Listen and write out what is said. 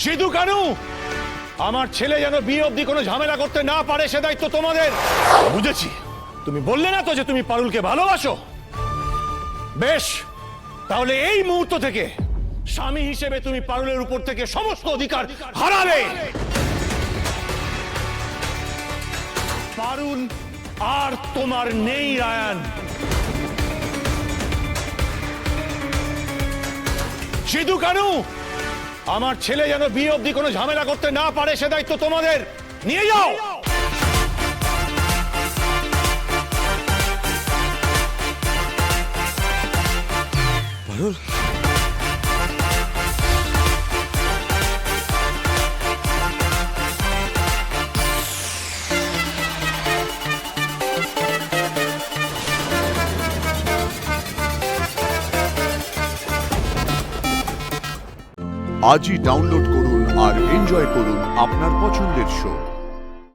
সিধু কানু, আমার ছেলে যেন বিয়ে অবধি কোনো ঝামেলা করতে না পারে সে দায়িত্ব তোমাদের। বুঝেছি, তুমি বললে না তো যে তুমি পারুলকে ভালোবাসো। বেশ, তাহলে এই মুহূর্ত থেকে স্বামী হিসেবে তুমি পারুলের উপর থেকে সমস্ত অধিকার হারাবে। পারুল আর তোমার নেই রায়ান। সিধু কানু, আমার ছেলে যেন বিয়ে অবধি কোনো ঝামেলা করতে না পারে সে দায়িত্ব তোমাদের। নিয়ে যাও। পারুল, আজই ডাউনলোড করুন আর এনজয় করুন আপনার পছন্দের শো।